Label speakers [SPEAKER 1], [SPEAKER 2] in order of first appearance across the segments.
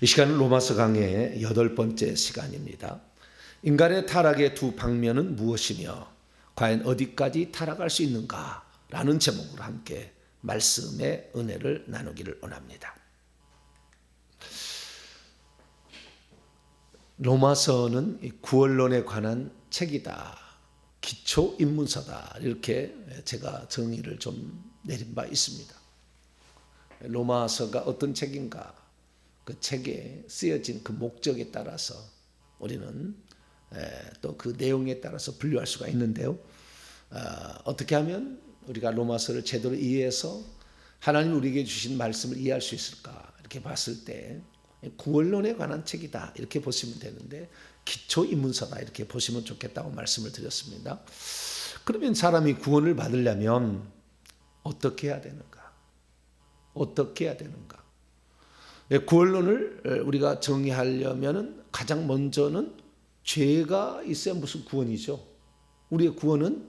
[SPEAKER 1] 이 시간은 로마서 강해의 8번째 시간입니다. 인간의 타락의 두 방면은 무엇이며 과연 어디까지 타락할 수 있는가? 라는 제목으로 함께 말씀의 은혜를 나누기를 원합니다. 로마서는 구원론에 관한 책이다. 기초 입문서다. 이렇게 제가 정의를 좀 내린 바 있습니다. 로마서가 어떤 책인가? 그 책에 쓰여진 그 목적에 따라서 우리는 또 그 내용에 따라서 분류할 수가 있는데요. 어떻게 하면 우리가 로마서를 제대로 이해해서 하나님이 우리에게 주신 말씀을 이해할 수 있을까? 이렇게 봤을 때 구원론에 관한 책이다. 이렇게 보시면 되는데 기초 입문서다. 이렇게 보시면 좋겠다고 말씀을 드렸습니다. 그러면 사람이 구원을 받으려면 어떻게 해야 되는가? 어떻게 해야 되는가? 구원론을 우리가 정의하려면 가장 먼저는 죄가 있어야 무슨 구원이죠. 우리의 구원은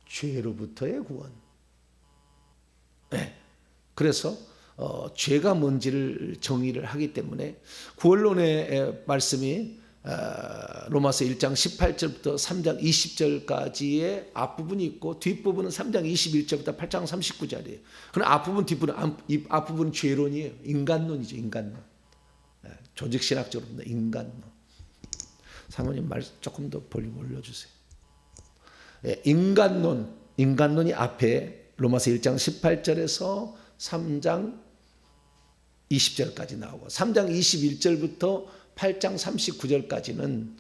[SPEAKER 1] 죄로부터의 구원. 그래서 죄가 뭔지를 정의를 하기 때문에 구원론의 말씀이 로마서 1장 18절부터 3장 20절까지의 앞부분이 있고 뒷부분은 3장 21절부터 8장 39절이에요. 그럼 앞부분 뒷부분, 앞부분은 죄론이에요. 인간론이죠. 인간론. 조직신학적으로 보면 인간론. 사모님 말 조금 더 볼륨 올려주세요. 인간론이 앞에 로마서 1장 18절에서 3장 20절까지 나오고 3장 21절부터 8장 39절까지는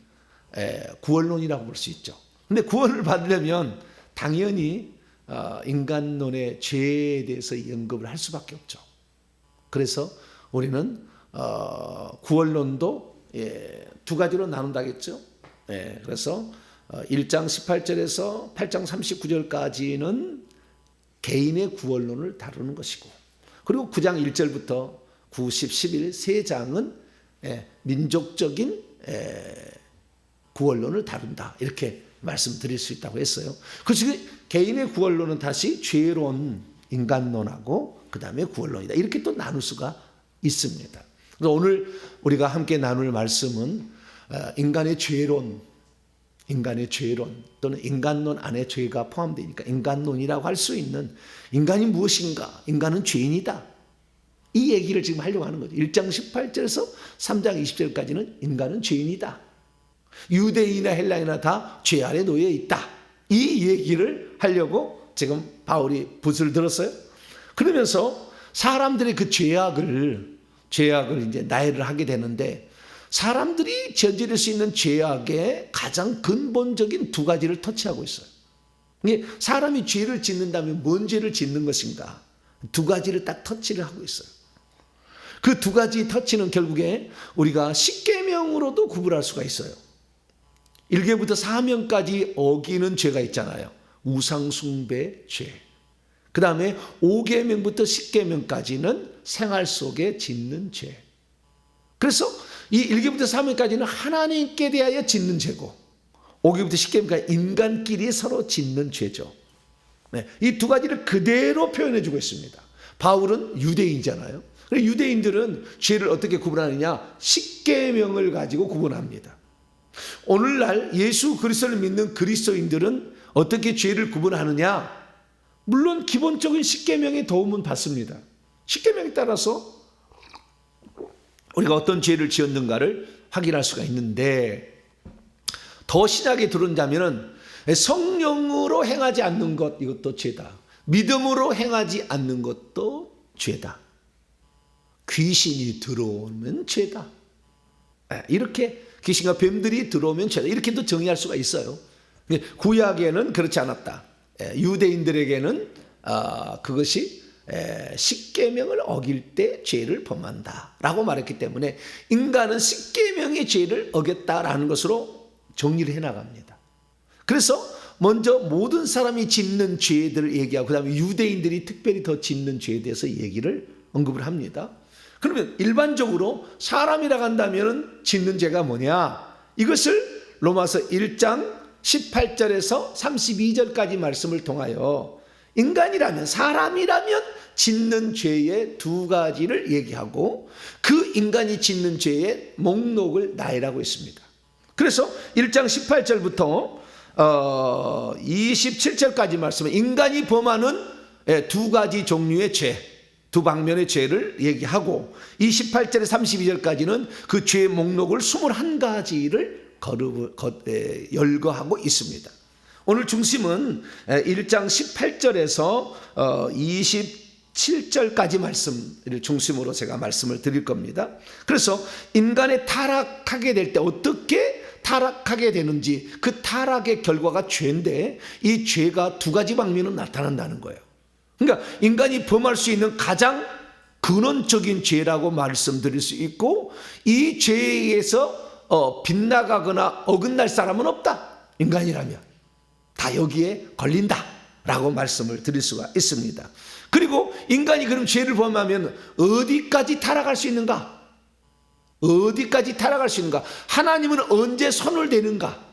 [SPEAKER 1] 구원론이라고 볼 수 있죠. 그런데 구원을 받으려면 당연히 인간론의 죄에 대해서 연급을 할 수밖에 없죠. 그래서 우리는 구원론도 두 가지로 나눈다겠죠. 그래서 1장 18절에서 8장 39절까지는 개인의 구원론을 다루는 것이고, 그리고 9장 1절부터 9, 10, 11 세 장은 민족적인 구원론을 다룬다. 이렇게 말씀드릴 수 있다고 했어요. 그래서 개인의 구원론은 다시 죄론, 인간론하고 그 다음에 구원론이다. 이렇게 또 나눌 수가 있습니다. 그래서 오늘 우리가 함께 나눌 말씀은 인간의 죄론 또는 인간론 안에 죄가 포함되니까 인간론이라고 할 수 있는 인간이 무엇인가? 인간은 죄인이다. 이 얘기를 지금 하려고 하는 거죠. 1장 18절에서 3장 20절까지는 인간은 죄인이다. 유대인이나 헬라인이나 다 죄 아래 놓여 있다. 이 얘기를 하려고 지금 바울이 붓을 들었어요. 그러면서 사람들의 그 죄악을 이제 나열을 하게 되는데, 사람들이 저지를 수 있는 죄악의 가장 근본적인 두 가지를 터치하고 있어요. 사람이 죄를 짓는다면 뭔 죄를 짓는 것인가? 두 가지를 딱 터치를 하고 있어요. 그 두 가지 터치는 결국에 우리가 십계명으로도 구분할 수가 있어요. 1계부터 4명까지 어기는 죄가 있잖아요. 우상숭배 죄. 그 다음에 5계명부터 10계명까지는 생활 속에 짓는 죄. 그래서 이 1계부터 3계명까지는 하나님께 대하여 짓는 죄고, 5계부터 10계명까지 인간끼리 서로 짓는 죄죠. 이 두 가지를 그대로 표현해 주고 있습니다. 바울은 유대인이잖아요. 유대인들은 죄를 어떻게 구분하느냐? 10계명을 가지고 구분합니다. 오늘날 예수 그리스도를 믿는 그리스도인들은 어떻게 죄를 구분하느냐? 물론 기본적인 10계명의 도움은 받습니다. 10계명에 따라서 우리가 어떤 죄를 지었는가를 확인할 수가 있는데, 더 신약에 들어온다면 성령으로 행하지 않는 것, 이것도 죄다. 믿음으로 행하지 않는 것도 죄다. 귀신이 들어오면 죄다. 이렇게 귀신과 뱀들이 들어오면 죄다. 이렇게도 정의할 수가 있어요. 구약에는 그렇지 않았다. 유대인들에게는 그것이 10계명을 어길 때 죄를 범한다 라고 말했기 때문에 인간은 10계명의 죄를 어겼다라는 것으로 정리를 해나갑니다. 그래서 먼저 모든 사람이 짓는 죄들을 얘기하고, 그 다음에 유대인들이 특별히 더 짓는 죄에 대해서 얘기를 언급을 합니다. 그러면 일반적으로 사람이라고 한다면 짓는 죄가 뭐냐? 이것을 로마서 1장 18절에서 32절까지 말씀을 통하여 인간이라면, 사람이라면 짓는 죄의 두 가지를 얘기하고 그 인간이 짓는 죄의 목록을 나열하고 있습니다. 그래서 1장 18절부터 27절까지 말씀은 인간이 범하는 두 가지 종류의 죄, 두 방면의 죄를 얘기하고 28절에 32절까지는 그 죄의 목록을 21가지를 열거하고 있습니다. 오늘 중심은 1장 18절에서 27절까지 말씀을 중심으로 제가 말씀을 드릴 겁니다. 그래서 인간의 타락하게 될 때 어떻게 타락하게 되는지, 그 타락의 결과가 죄인데 이 죄가 두 가지 방면으로 나타난다는 거예요. 그러니까 인간이 범할 수 있는 가장 근원적인 죄라고 말씀드릴 수 있고, 이 죄에 의해서 빗나가거나 어긋날 사람은 없다. 인간이라면 다 여기에 걸린다라고 말씀을 드릴 수가 있습니다. 그리고 인간이 그럼 죄를 범하면 어디까지 타락할 수 있는가? 어디까지 타락할 수 있는가? 하나님은 언제 손을 대는가?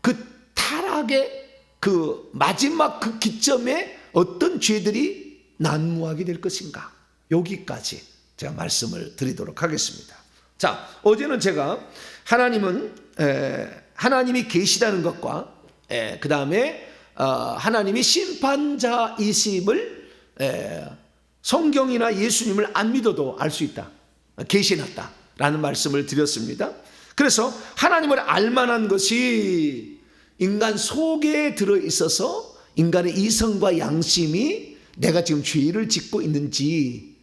[SPEAKER 1] 그 타락의 그 마지막 그 기점에 어떤 죄들이 난무하게 될 것인가? 여기까지 제가 말씀을 드리도록 하겠습니다. 자, 어제는 제가 하나님이 계시다는 것과 그 다음에 하나님이 심판자이심을 성경이나 예수님을 안 믿어도 알 수 있다, 계시났다라는 말씀을 드렸습니다. 그래서 하나님을 알만한 것이 인간 속에 들어있어서 인간의 이성과 양심이 내가 지금 죄를 짓고 있는지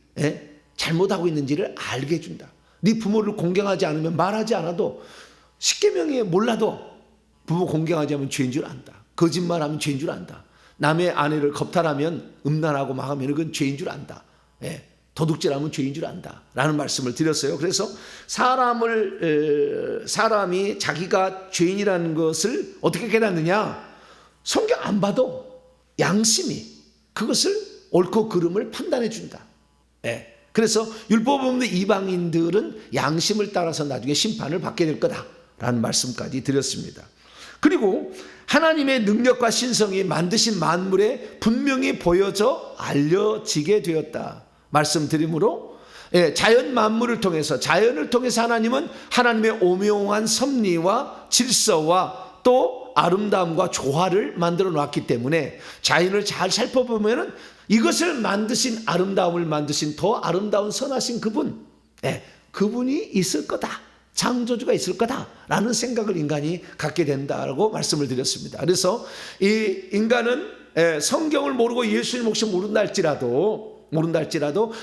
[SPEAKER 1] 잘못하고 있는지를 알게 해준다. 네 부모를 공경하지 않으면, 말하지 않아도, 십계명에 몰라도 부모 공경하지 않으면 죄인 줄 안다. 거짓말하면 죄인 줄 안다. 남의 아내를 겁탈하면, 음란하고 막 하면 그건 죄인 줄 안다. 도둑질하면 죄인 줄 안다 라는 말씀을 드렸어요. 그래서 사람이 자기가 죄인이라는 것을 어떻게 깨닫느냐? 성경 안 봐도 양심이 그것을 옳고 그름을 판단해 준다. 그래서 율법 없는 이방인들은 양심을 따라서 나중에 심판을 받게 될 거다라는 말씀까지 드렸습니다. 그리고 하나님의 능력과 신성이 만드신 만물에 분명히 보여져 알려지게 되었다 말씀드리므로, 자연 만물을 통해서, 자연을 통해서 하나님은 하나님의 오묘한 섭리와 질서와 또 아름다움과 조화를 만들어 놨기 때문에 자연을 잘 살펴보면 이것을 만드신, 아름다움을 만드신 더 아름다운 선하신 그분, 그분이 있을 거다, 창조주가 있을 거다라는 생각을 인간이 갖게 된다고 말씀을 드렸습니다. 그래서 이 인간은 성경을 모르고 예수님 혹시 모른다 할지라도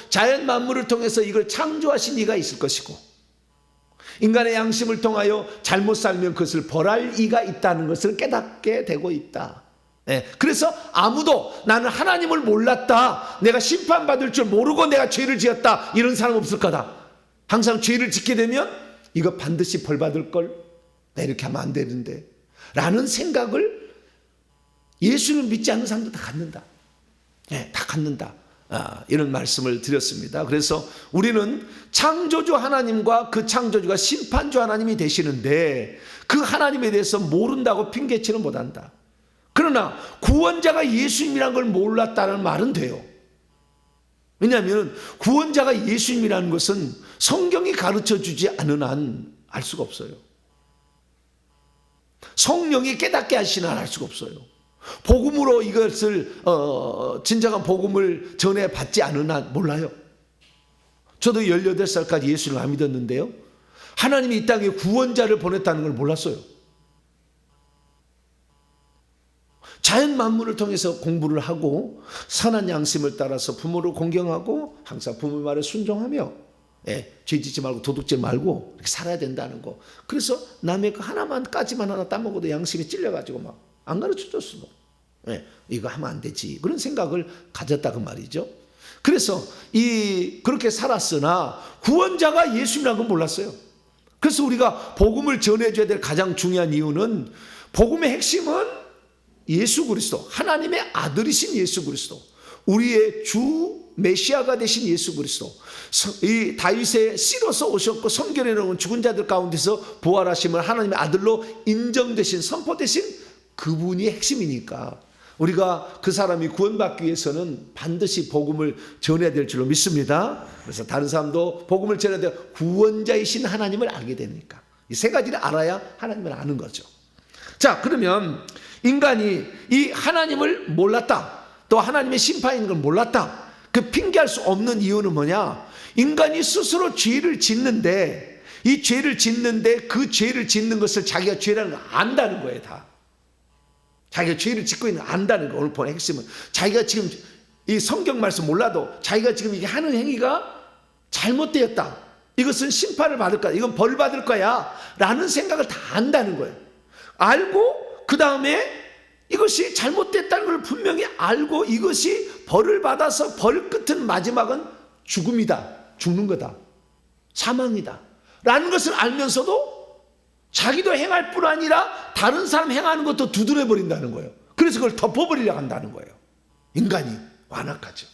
[SPEAKER 1] 자연 만물을 통해서 이걸 창조하신 이가 있을 것이고, 인간의 양심을 통하여 잘못 살면 그것을 벌할 이가 있다는 것을 깨닫게 되고 있다. 그래서 아무도 나는 하나님을 몰랐다, 내가 심판받을 줄 모르고 내가 죄를 지었다, 이런 사람 없을 거다. 항상 죄를 짓게 되면 이거 반드시 벌 받을 걸, 나 이렇게 하면 안 되는데 라는 생각을 예수를 믿지 않는 사람도 다 갖는다. 다 갖는다. 이런 말씀을 드렸습니다. 그래서 우리는 창조주 하나님과 그 창조주가 심판주 하나님이 되시는데 그 하나님에 대해서 모른다고 핑계치는 못한다. 그러나 구원자가 예수님이라는 걸 몰랐다는 말은 돼요. 왜냐하면 구원자가 예수님이라는 것은 성경이 가르쳐 주지 않은 한 알 수가 없어요. 성령이 깨닫게 하시는 한 알 수가 없어요. 복음으로 이것을 진정한 복음을 전해 받지 않은 한 몰라요. 저도 18살까지 예수를 안 믿었는데요, 하나님이 이 땅에 구원자를 보냈다는 걸 몰랐어요. 자연 만물을 통해서 공부를 하고 선한 양심을 따라서 부모를 공경하고 항상 부모 말에 순종하며 죄 짓지 말고 도둑질 말고 이렇게 살아야 된다는 거. 그래서 남의 거 하나까지만 하나 따먹어도 양심이 찔려가지고 막 안 가르쳐줬어. 이거 하면 안 되지, 그런 생각을 가졌다 그 말이죠. 그래서 그렇게 살았으나 구원자가 예수님이라는 걸 몰랐어요. 그래서 우리가 복음을 전해줘야 될 가장 중요한 이유는, 복음의 핵심은 예수 그리스도, 하나님의 아들이신 예수 그리스도, 우리의 주 메시아가 되신 예수 그리스도, 이 다윗의 씨로서 오셨고 성결에 넣은 죽은 자들 가운데서 부활하심을 하나님의 아들로 인정되신, 선포되신 그분이 핵심이니까 우리가 그 사람이 구원받기 위해서는 반드시 복음을 전해야 될 줄로 믿습니다. 그래서 다른 사람도 복음을 전해야 될 구원자이신 하나님을 알게 되니까 이 세 가지를 알아야 하나님을 아는 거죠. 자, 그러면 인간이 이 하나님을 몰랐다, 또 하나님의 심판인 걸 몰랐다, 그 핑계할 수 없는 이유는 뭐냐? 인간이 스스로 죄를 짓는데 이 죄를 짓는데 그 죄를 짓는 것을 자기가 죄라는 걸 안다는 거예요. 다 자기가 죄를 짓고 있는 걸 안다는 거. 오늘 본 핵심은 자기가 지금 이 성경 말씀 몰라도 자기가 지금 이게 하는 행위가 잘못되었다, 이것은 심판을 받을 거야, 이건 벌 받을 거야 라는 생각을 다 안다는 거예요. 알고 그 다음에 이것이 잘못됐다는 걸 분명히 알고 이것이 벌을 받아서 벌 끝은 마지막은 죽음이다, 죽는 거다, 사망이다 라는 것을 알면서도 자기도 행할 뿐 아니라 다른 사람 행하는 것도 두드려 버린다는 거예요. 그래서 그걸 덮어버리려고 한다는 거예요. 인간이 완악하죠.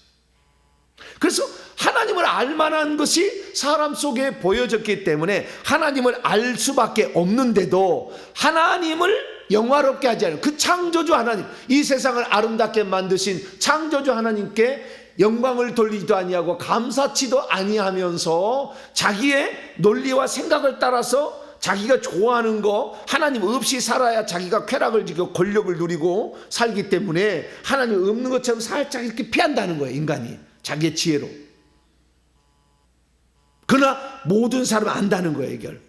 [SPEAKER 1] 그래서 하나님을 알 만한 것이 사람 속에 보여졌기 때문에 하나님을 알 수밖에 없는데도 하나님을 영화롭게 하지 않아요. 그 창조주 하나님, 이 세상을 아름답게 만드신 창조주 하나님께 영광을 돌리지도 아니하고 감사치도 아니하면서 자기의 논리와 생각을 따라서 자기가 좋아하는 거, 하나님 없이 살아야 자기가 쾌락을 지고 권력을 누리고 살기 때문에 하나님 없는 것처럼 살짝 이렇게 피한다는 거예요. 인간이 자기의 지혜로. 그러나 모든 사람은 안다는 거예요. 해결.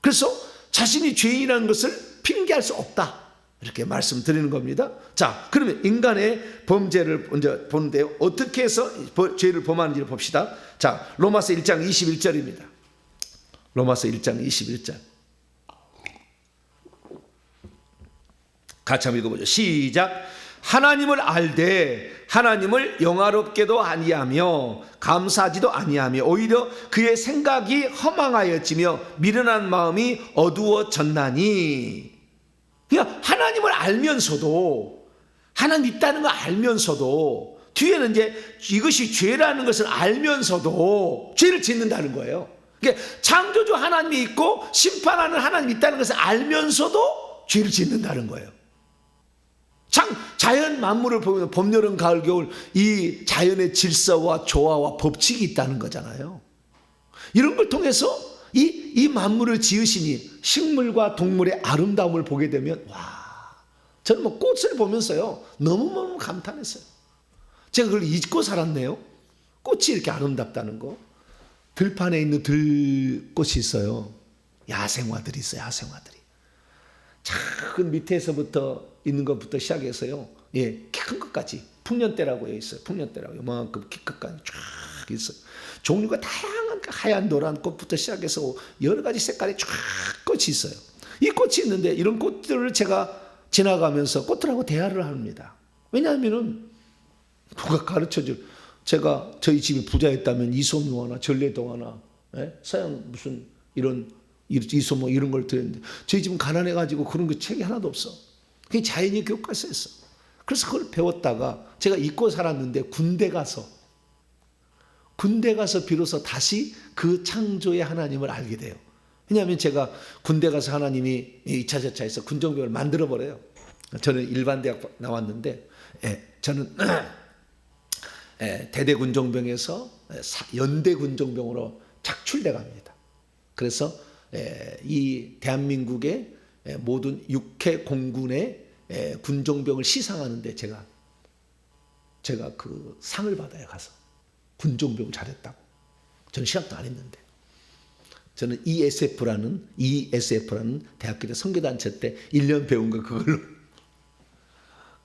[SPEAKER 1] 그래서 자신이 죄인이라는 것을 핑계할 수 없다, 이렇게 말씀드리는 겁니다. 자, 그러면 인간의 범죄를 먼저 보는데요, 어떻게 해서 죄를 범하는지를 봅시다. 자, 로마서 1장 21절입니다. 로마서 1장 21절 같이 한번 읽어보죠. 시작. 하나님을 알되 하나님을 영화롭게도 아니하며 감사하지도 아니하며 오히려 그의 생각이 허망하여지며 미련한 마음이 어두워졌나니. 그러니까 하나님을 알면서도, 하나님 있다는 걸 알면서도, 뒤에는 이제 이것이 죄라는 것을 알면서도 죄를 짓는다는 거예요. 그러니까 창조주 하나님이 있고 심판하는 하나님이 있다는 것을 알면서도 죄를 짓는다는 거예요. 자연 만물을 보면 봄, 여름, 가을, 겨울 이 자연의 질서와 조화와 법칙이 있다는 거잖아요. 이런 걸 통해서 이 만물을 지으시니 식물과 동물의 아름다움을 보게 되면 와, 저는 뭐 꽃을 보면서요 너무너무 감탄했어요. 제가 그걸 잊고 살았네요. 꽃이 이렇게 아름답다는 거. 들판에 있는 들꽃이 있어요. 야생화들이 있어요. 야생화들이 작은 밑에서부터 있는 것부터 시작해서요, 예, 키 큰 것까지 풍년대라고 있어요. 풍년대라고 요만큼 키 끝까지 쫙 있어요. 종류가 다양한 하얀 노란 꽃부터 시작해서 여러 가지 색깔의 쫙 꽃이 있어요. 이 꽃이 있는데 이런 꽃들을 제가 지나가면서 꽃들하고 대화를 합니다. 왜냐하면은 누가 가르쳐줄, 제가 저희 집이 부자였다면 이소묘나 전래동화나, 예? 서양 무슨 이런 이소모 이런 걸 들었는데 저희 집은 가난해가지고 그런 거 책이 하나도 없어. 그게 자연이 교과서에 있어. 그래서 그걸 배웠다가 제가 잊고 살았는데 군대 가서 비로소 다시 그 창조의 하나님을 알게 돼요. 왜냐하면 제가 군대 가서 하나님이 2차 저차에서 군정병을 만들어버려요. 저는 일반 대학 나왔는데, 저는 대대 군정병에서 연대 군정병으로 착출돼 갑니다. 그래서 이 대한민국의 모든 육해 공군의 군종병을 시상하는데 제가 그 상을 받아요. 가서 군종병 잘했다고. 저는 시작도 안 했는데, 저는 ESF라는 대학교 때 선교단체 때 1년 배운 거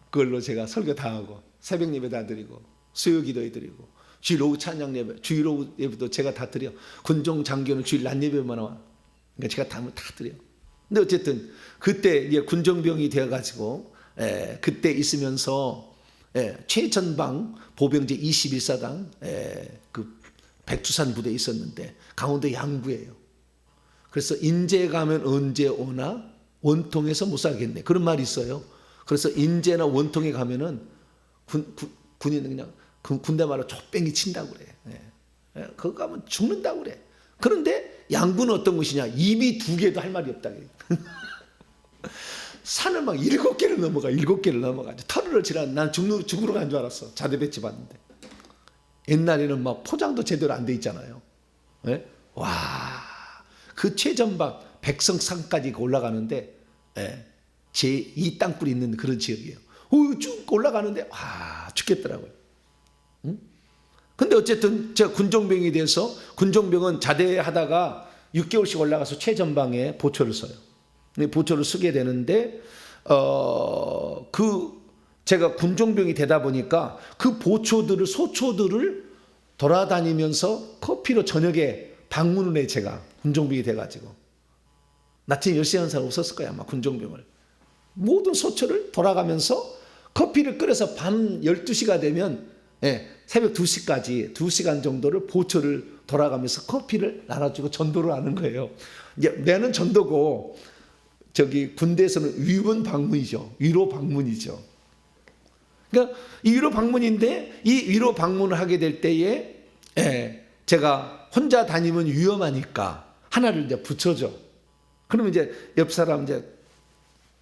[SPEAKER 1] 그걸로 제가 설교 다 하고 새벽 예배 다 드리고 수요 기도해 드리고 주일 오후 찬양 예배, 주일 오후 예배도 제가 다 드려. 군종 장교는 주일 낮 예배만 와. 그러니까 제가 다 드려. 근데 어쨌든 그때 이제 군정병이 되어가지고 그때 있으면서 최전방 보병제 21사단 그 백두산 부대에 있었는데 강원도 양구예요. 그래서 인제 가면 언제 오나 원통에서 못 살겠네, 그런 말이 있어요. 그래서 인제나 원통에 가면은 군인은 그냥 군대 말로 족뱅이 친다고 그래. 거기 가면 죽는다고 그래. 그런데 양구는 어떤 곳이냐? 입이 두 개도 할 말이 없다. 산을 막 7개를 넘어가. 7개를 넘어가죠. 터널을 지나. 난 죽으러 간 줄 알았어. 자대배치 봤는데. 옛날에는 막 포장도 제대로 안 돼 있잖아요. 예? 와, 그 최전방 백성산까지 올라가는데, 예, 제2 땅굴이 있는 그런 지역이에요. 쭉 올라가는데 와, 죽겠더라고요. 응? 근데 어쨌든 제가 군종병이 돼서, 군종병은 자대하다가 6개월씩 올라가서 최전방에 보초를 서요. 보초를 쓰게 되는데 제가 군종병이 되다 보니까 그 보초들을, 소초들을 돌아다니면서 커피로 저녁에 방문을 해. 제가 군종병이 돼가지고 나중에 열심히 하는 사람 없었을 거야 아마. 군종병을 모든 소초를 돌아가면서 커피를 끓여서 밤 12시가 되면, 예, 새벽 2시까지 2시간 정도를 보초를 돌아가면서 커피를 나눠주고 전도를 하는 거예요. 이제 내는 전도고, 저기 군대에서는 위문 방문이죠. 위로 방문이죠. 그러니까 이 위로 방문인데, 이 위로 방문을 하게 될 때에, 예, 제가 혼자 다니면 위험하니까 하나를 이제 붙여줘. 그러면 이제 옆 사람, 이제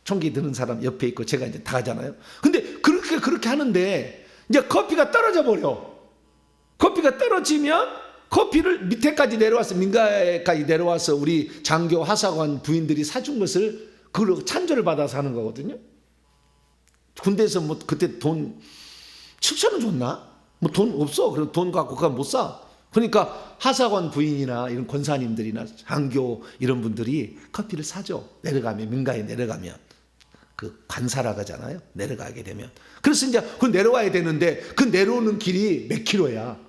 [SPEAKER 1] 총기 드는 사람 옆에 있고 제가 이제 다 가잖아요. 근데 그렇게 하는데 이제 커피가 떨어져 버려. 커피가 떨어지면 커피를 밑에까지 내려와서, 민가에까지 내려와서 우리 장교 하사관 부인들이 사준 것을 그걸로 찬조를 받아서 하는 거거든요. 군대에서 뭐 그때 돈 7,000원 줬나? 뭐 돈 없어. 그럼 돈 갖고 그거 못 사. 그러니까 하사관 부인이나 이런 권사님들이나 장교 이런 분들이 커피를 사줘. 내려가면, 민가에 내려가면. 그 관사라고 하잖아요. 내려가게 되면. 그래서 이제 그 내려와야 되는데, 그 내려오는 길이 몇 킬로야.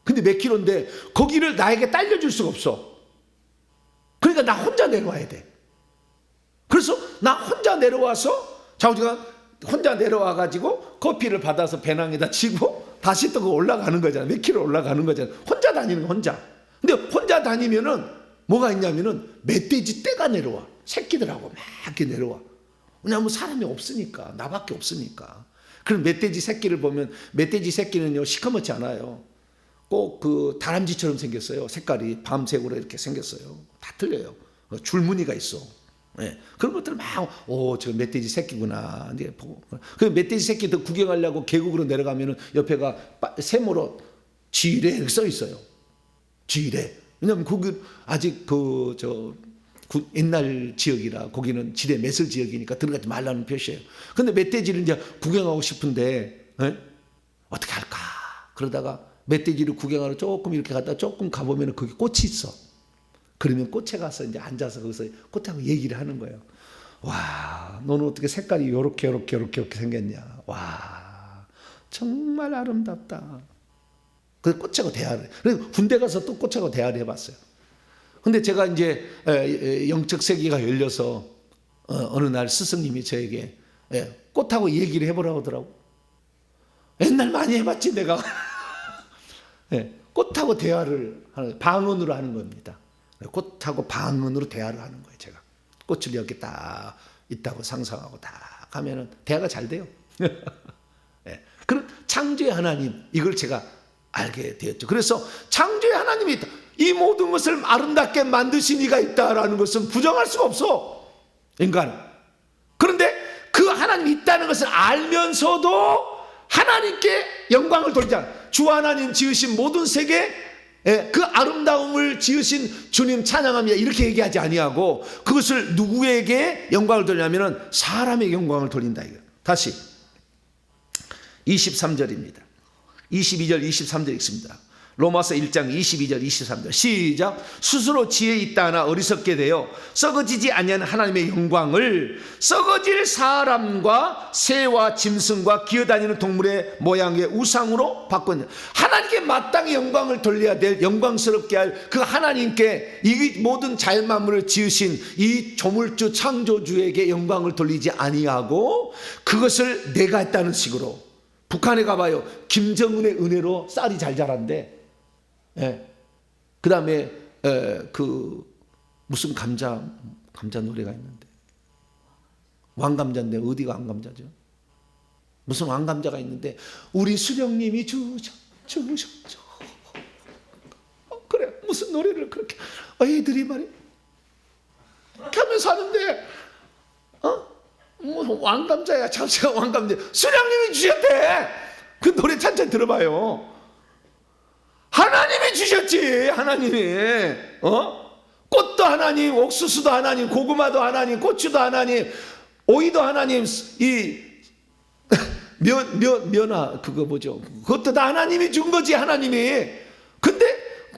[SPEAKER 1] 근데 몇 킬로인데 거기를 나에게 딸려줄 수가 없어. 그러니까 나 혼자 내려와야 돼. 그래서 나 혼자 내려와서, 자우지가 혼자 내려와 가지고 커피를 받아서 배낭에다 치고 다시 또 올라가는 거잖아. 몇 킬로 올라가는 거잖아. 혼자 다니는 거, 혼자. 근데 혼자 다니면은 뭐가 있냐면은 멧돼지 떼가 내려와. 새끼들하고 막 이렇게 내려와. 왜냐하면 사람이 없으니까, 나밖에 없으니까. 그럼 멧돼지 새끼를 보면, 멧돼지 새끼는요 시커멓지 않아요. 꼭 그 다람쥐처럼 생겼어요. 색깔이 밤색으로 이렇게 생겼어요. 다 틀려요. 줄무늬가 있어. 네. 그런 것들 막, 저 멧돼지 새끼구나. 이제 보고. 그 멧돼지 새끼도 구경하려고 계곡으로 내려가면은 옆에가 세모로 지뢰 써 있어요. 지뢰. 왜냐하면 거기 아직 옛날 지역이라 거기는 지뢰 매설 지역이니까 들어가지 말라는 표시예요. 근데 멧돼지를 이제 구경하고 싶은데, 네? 어떻게 할까? 그러다가 멧돼지를 구경하러 조금 이렇게 갔다 조금 가보면 거기 꽃이 있어. 그러면 꽃에 가서 이제 앉아서 거기서 꽃하고 얘기를 하는 거예요. 와, 너는 어떻게 색깔이 요렇게 생겼냐. 와, 정말 아름답다. 그래서 꽃하고 대화를. 그래서 군대 가서 또 꽃하고 대화를 해봤어요. 근데 제가 이제 영적 세계가 열려서 어느 날 스승님이 저에게 꽃하고 얘기를 해보라고 하더라고. 옛날 많이 해봤지 내가. 꽃하고 대화를 하는, 방언으로 하는 겁니다. 꽃하고 방언으로 대화를 하는 거예요. 제가 꽃을 여기 딱 있다고 상상하고 딱 하면은 대화가 잘 돼요. 그런 창조의 하나님, 이걸 제가 알게 되었죠. 그래서 창조의 하나님이 있다. 이 모든 것을 아름답게 만드신 이가 있다라는 것은 부정할 수가 없어, 인간은. 그런데 그 하나님이 있다는 것을 알면서도 하나님께 영광을 돌리자. 주 하나님 지으신 모든 세계, 그 아름다움을 지으신 주님 찬양합니다, 이렇게 얘기하지 아니하고 그것을 누구에게 영광을 돌리냐면은 사람에게 영광을 돌린다 이거. 다시 23절입니다. 22절 23절 읽습니다. 로마서 1장 22절 23절 시작. 스스로 지혜 있다 하나 어리석게 되어 썩어지지 아니하는 하나님의 영광을 썩어질 사람과 새와 짐승과 기어다니는 동물의 모양의 우상으로 바꿨냐. 하나님께 마땅히 영광을 돌려야 될, 영광스럽게 할 그 하나님께 이 모든 자연만물을 지으신 이 조물주 창조주에게 영광을 돌리지 아니하고 그것을 내가 했다는 식으로. 북한에 가봐요. 김정은의 은혜로 쌀이 잘 자란대. 그 다음에 무슨 감자 노래가 있는데, 왕감자인데 어디가 왕감자죠? 무슨 왕감자가 있는데 우리 수령님이 주셨죠. 그래, 무슨 노래를 그렇게 애들이 말이야 하면서 하는데, 뭐 왕감자야, 잡채가 왕감자. 수령님이 주셨대. 그 노래 찬찬히 들어봐요. 하나님이 주셨지. 하나님이. 꽃도 하나님, 옥수수도 하나님, 고구마도 하나님, 고추도 하나님, 오이도 하나님, 이 면화 그거 뭐죠? 그것도 다 하나님이 준 거지. 하나님이. 근데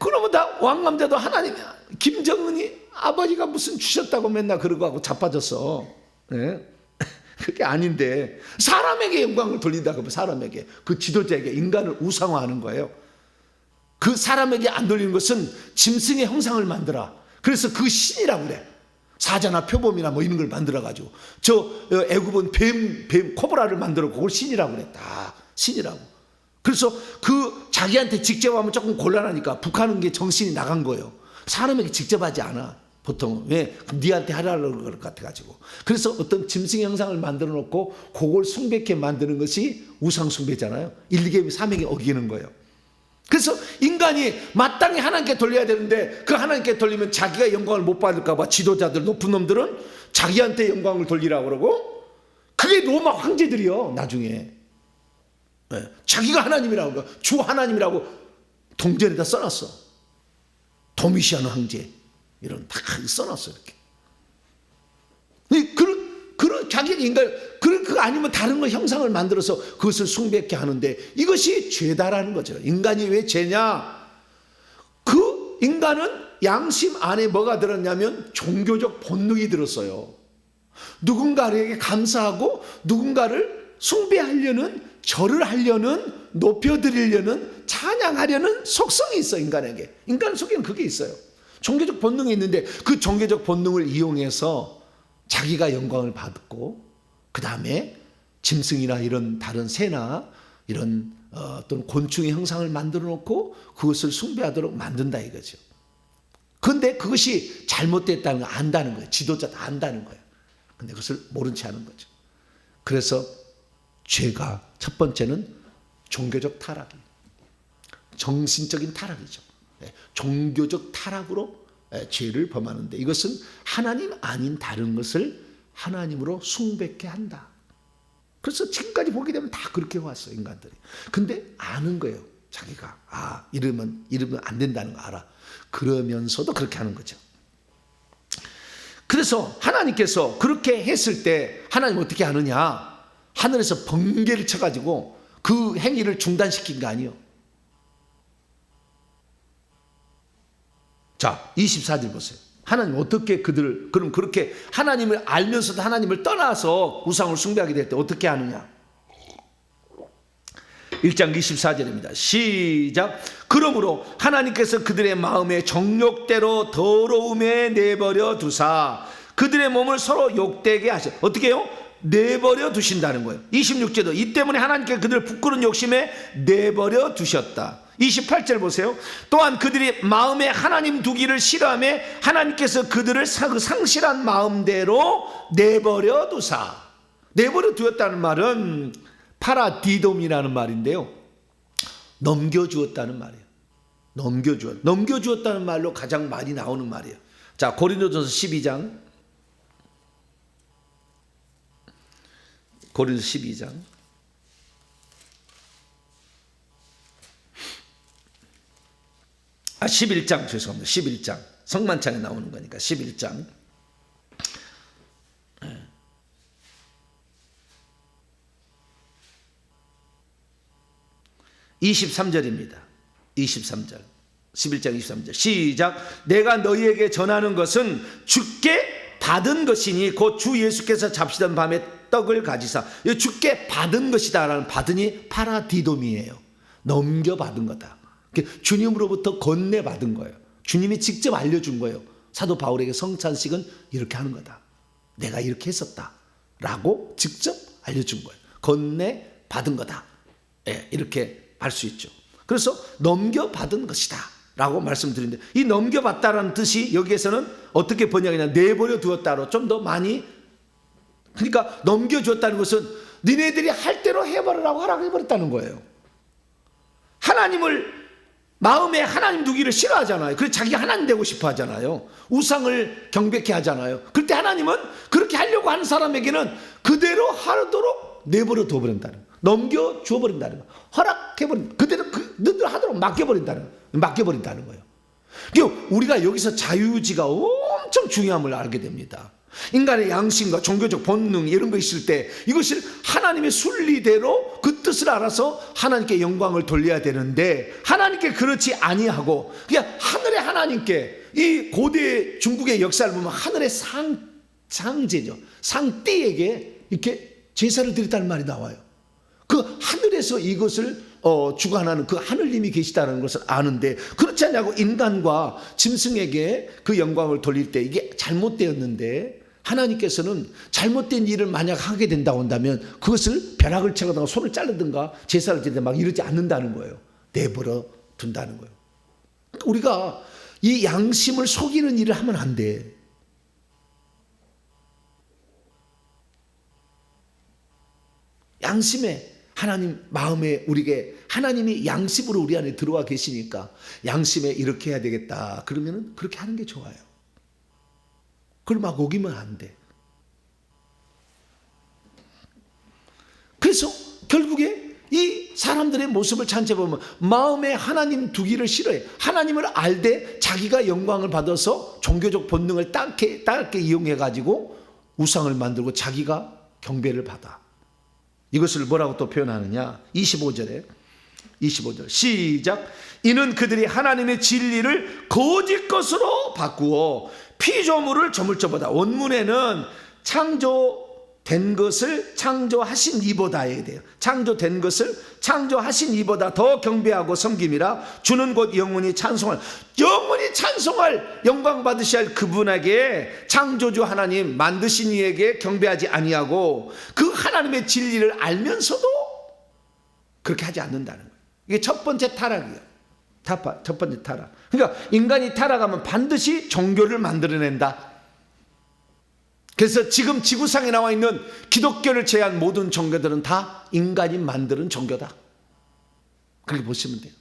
[SPEAKER 1] 그러면 다 왕감자도 하나님이야. 김정은이 아버지가 무슨 주셨다고 맨날 그러고 하고 자빠졌어. 네? 그게 아닌데 사람에게 영광을 돌린다고 하면 사람에게, 그 지도자에게 인간을 우상화하는 거예요. 그 사람에게 안 돌리는 것은 짐승의 형상을 만들어. 그래서 그 신이라고 그래. 사자나 표범이나 뭐 이런 걸 만들어가지고 저 애굽은 뱀 코브라를 만들어 그걸 신이라고 그랬다. 신이라고. 그래서 그 자기한테 직접 하면 조금 곤란하니까 북한은 게 정신이 나간 거예요. 사람에게 직접 하지 않아. 보통 왜 니한테 하라는 것 같아가지고. 그래서 어떤 짐승의 형상을 만들어 놓고 그걸 숭배케 만드는 것이 우상 숭배잖아요. 1계명 3행에 어기는 거예요. 그래서 인간이 마땅히 하나님께 돌려야 되는데 그 하나님께 돌리면 자기가 영광을 못 받을까 봐 지도자들 높은 놈들은 자기한테 영광을 돌리라고 그러고, 그게 로마 황제들이요. 나중에 자기가 하나님이라고, 주 하나님이라고 동전에다 써놨어. 도미시안 황제 이런 다 써놨어. 이렇게 그런 자기 인간 그거 아니면 다른 거 형상을 만들어서 그것을 숭배케 하는데 이것이 죄다라는 거죠. 인간이 왜 죄냐? 그 인간은 양심 안에 뭐가 들었냐면 종교적 본능이 들었어요. 누군가에게 감사하고 누군가를 숭배하려는, 절을 하려는, 높여드리려는, 찬양하려는 속성이 있어. 인간에게. 인간 속에는 그게 있어요. 종교적 본능이 있는데 그 종교적 본능을 이용해서 자기가 영광을 받고 그 다음에 짐승이나 이런 다른 새나 이런 또는 곤충의 형상을 만들어 놓고 그것을 숭배하도록 만든다 이거죠. 그런데 그것이 잘못됐다는 걸 안다는 거예요. 지도자도 안다는 거예요. 근데 그것을 모른 채 하는 거죠. 그래서 죄가 첫 번째는 종교적 타락이에요. 정신적인 타락이죠. 종교적 타락으로 죄를 범하는데 이것은 하나님 아닌 다른 것을 하나님으로 숭배케 한다. 그래서 지금까지 보게 되면 다 그렇게 왔어요. 인간들이. 근데 아는 거예요. 자기가 이러면 안 된다는 거 알아. 그러면서도 그렇게 하는 거죠. 그래서 하나님께서 그렇게 했을 때 하나님 어떻게 하느냐? 하늘에서 번개를 쳐가지고 그 행위를 중단시킨 거 아니에요. 자, 24절 보세요. 하나님 어떻게 그럼 그렇게 하나님을 알면서도 하나님을 떠나서 우상을 숭배하게 될 때 어떻게 하느냐? 1장 24절입니다. 시작. 그러므로 하나님께서 그들의 마음에 정욕대로 더러움에 내버려 두사 그들의 몸을 서로 욕되게 하셔. 어떻게 해요? 내버려 두신다는 거예요. 26절도 이 때문에 하나님께 그들을 부끄러운 욕심에 내버려 두셨다. 28절 보세요. 또한 그들이 마음에 하나님 두기를 싫어하며 하나님께서 그들을 상실한 마음대로 내버려 두사. 내버려 두었다는 말은 파라디돔이라는 말인데요, 넘겨주었다는 말이에요. 넘겨주었다는 말로 가장 많이 나오는 말이에요. 자, 고린도전서 12장. 고린도서 12장. 아, 11장 죄송합니다. 11장. 성만찬에 나오는 거니까 11장. 23절입니다. 23절. 11장 23절. 시작. 내가 너희에게 전하는 것은 주께 받은 것이니 곧 주 예수께서 잡시던 밤에 떡을 가지사. 주께 받은 것이다 라는 받으니 파라디돔이에요. 넘겨받은 거다. 주님으로부터 건네받은 거예요. 주님이 직접 알려준 거예요. 사도 바울에게 성찬식은 이렇게 하는 거다. 내가 이렇게 했었다 라고 직접 알려준 거예요. 건네받은 거다. 네, 이렇게 할 수 있죠. 그래서 넘겨받은 것이다 라고 말씀드리는데, 이 넘겨받다라는 뜻이 여기에서는 어떻게 번역이냐, 내버려 두었다로 좀 더 많이, 그러니까 넘겨주었다는 것은 니네들이 할 대로 해버리라고 하라고 해버렸다는 거예요. 하나님을 마음에 하나님 두기를 싫어하잖아요. 그래서 자기가 하나님 되고 싶어 하잖아요. 우상을 경배케 하잖아요. 그럴 때 하나님은 그렇게 하려고 하는 사람에게는 그대로 하도록 내버려 둬버린다는 거예요. 넘겨줘 버린다는 거예요. 허락해버린다. 그대로 너들 하도록 맡겨버린다는 거예요. 그러니까 우리가 여기서 자유의지가 엄청 중요함을 알게 됩니다. 인간의 양심과 종교적 본능 이런 거 있을 때 이것을 하나님의 순리대로 그 뜻을 알아서 하나님께 영광을 돌려야 되는데 하나님께 그렇지 아니하고 그냥 하늘의 하나님께, 이 고대 중국의 역사를 보면 하늘의 상제죠. 상帝에게 이렇게 제사를 드렸다는 말이 나와요. 그 하늘에서 이것을 주관하는 그 하늘님이 계시다는 것을 아는데 그렇지 않냐고 인간과 짐승에게 그 영광을 돌릴 때 이게 잘못되었는데 하나님께서는 잘못된 일을 만약 하게 된다고 한다면 그것을 벼락을 채거나 손을 자르든가 제사를 드리든가 막 이러지 않는다는 거예요. 내버려 둔다는 거예요. 우리가 이 양심을 속이는 일을 하면 안 돼. 양심에 하나님 마음에 우리에게 하나님이 양심으로 우리 안에 들어와 계시니까 양심에 이렇게 해야 되겠다 그러면 그렇게 하는 게 좋아요. 그걸 막 어기면 안 돼. 그래서 결국에 이 사람들의 모습을 찾아보면 마음에 하나님 두기를 싫어해. 하나님을 알되 자기가 영광을 받아서 종교적 본능을 따게 이용해가지고 우상을 만들고 자기가 경배를 받아. 이것을 뭐라고 또 표현하느냐? 25절 시작. 이는 그들이 하나님의 진리를 거짓 것으로 바꾸어 피조물을 저물저보다. 원문에는 창조된 것을 창조하신 이보다에 돼요. 창조된 것을 창조하신 이보다 더 경배하고 섬김이라. 주는 곧 영원히 찬송할 영광 받으셔야 할 그분에게, 창조주 하나님 만드신 이에게 경배하지 아니하고 그 하나님의 진리를 알면서도 그렇게 하지 않는다는 거예요. 이게 첫 번째 타락이에요. 첫 번째 타락. 그러니까 인간이 타락하면 반드시 종교를 만들어낸다. 그래서 지금 지구상에 나와 있는 기독교를 제외한 모든 종교들은 다 인간이 만드는 종교다. 그렇게 보시면 돼요.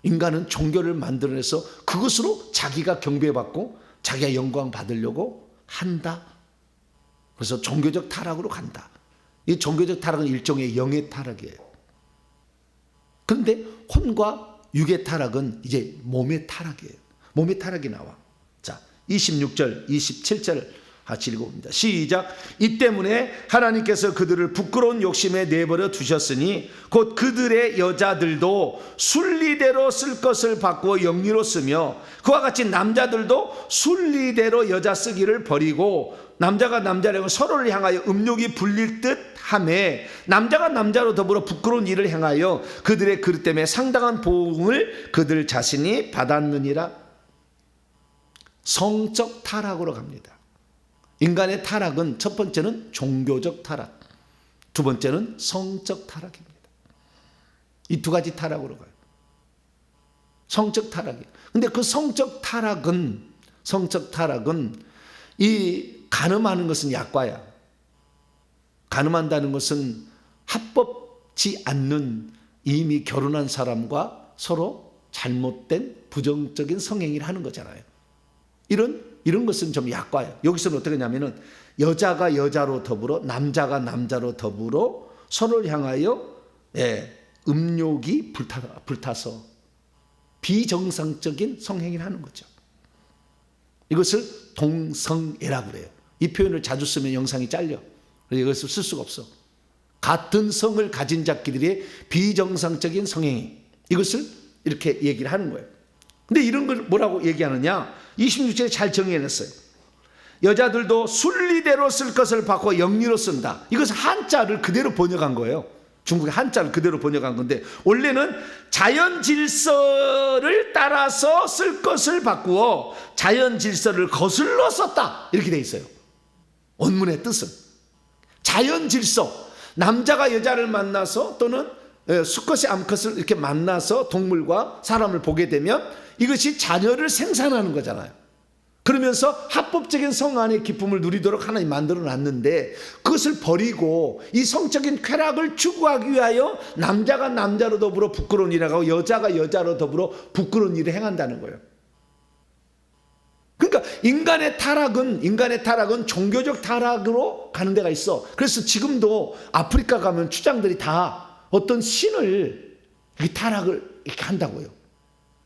[SPEAKER 1] 인간은 종교를 만들어내서 그것으로 자기가 경배받고 자기가 영광 받으려고 한다. 그래서 종교적 타락으로 간다. 이 종교적 타락은 일종의 영의 타락이에요. 그런데 혼과 육의 타락은 이제 몸의 타락이에요. 몸의 타락이 나와. 자, 26절, 27절 같이 읽어봅니다. 시작. 이 때문에 하나님께서 그들을 부끄러운 욕심에 내버려 두셨으니 곧 그들의 여자들도 순리대로 쓸 것을 바꾸어 영리로 쓰며 그와 같이 남자들도 순리대로 여자 쓰기를 버리고 남자가 남자라고 서로를 향하여 음욕이 불릴 듯 하매 남자가 남자로 더불어 부끄러운 일을 행하여 그들의 그릇 때문에 상당한 보응을 그들 자신이 받았느니라. 성적 타락으로 갑니다. 인간의 타락은 첫 번째는 종교적 타락, 두 번째는 성적 타락입니다. 이 두 가지 타락으로 가요. 성적 타락이에요. 근데 그 성적 타락은 이 간음하는 것은 약과야. 간음한다는 것은 합법지 않는 이미 결혼한 사람과 서로 잘못된 부정적인 성행위를 하는 거잖아요. 이런 것은 좀 약과예요. 여기서는 어떻게 하냐면은 여자가 여자로 더불어 남자가 남자로 더불어 서로를 향하여 음욕이 불타서 비정상적인 성행위를 하는 거죠. 이것을 동성애라고 그래요. 이 표현을 자주 쓰면 영상이 잘려. 그래서 이것을 쓸 수가 없어. 같은 성을 가진 자끼리의 비정상적인 성행위, 이것을 이렇게 얘기를 하는 거예요. 근데 이런 걸 뭐라고 얘기하느냐? 26절에 잘 정의해냈어요. 여자들도 순리대로 쓸 것을 바꿔 영리로 쓴다. 이것은 한자를 그대로 번역한 거예요. 중국의 한자를 그대로 번역한 건데 원래는 자연 질서를 따라서 쓸 것을 바꾸어 자연 질서를 거슬러 썼다. 이렇게 돼 있어요. 원문의 뜻은 자연 질서, 남자가 여자를 만나서 또는 수컷이 암컷을 이렇게 만나서 동물과 사람을 보게 되면 이것이 자녀를 생산하는 거잖아요. 그러면서 합법적인 성 안의 기쁨을 누리도록 하나님 만들어 놨는데 그것을 버리고 이 성적인 쾌락을 추구하기 위하여 남자가 남자로 더불어 부끄러운 일을 하고 여자가 여자로 더불어 부끄러운 일을 행한다는 거예요. 그러니까 인간의 타락은 종교적 타락으로 가는 데가 있어. 그래서 지금도 아프리카 가면 추장들이 다 어떤 신을 타락을 이렇게 한다고요.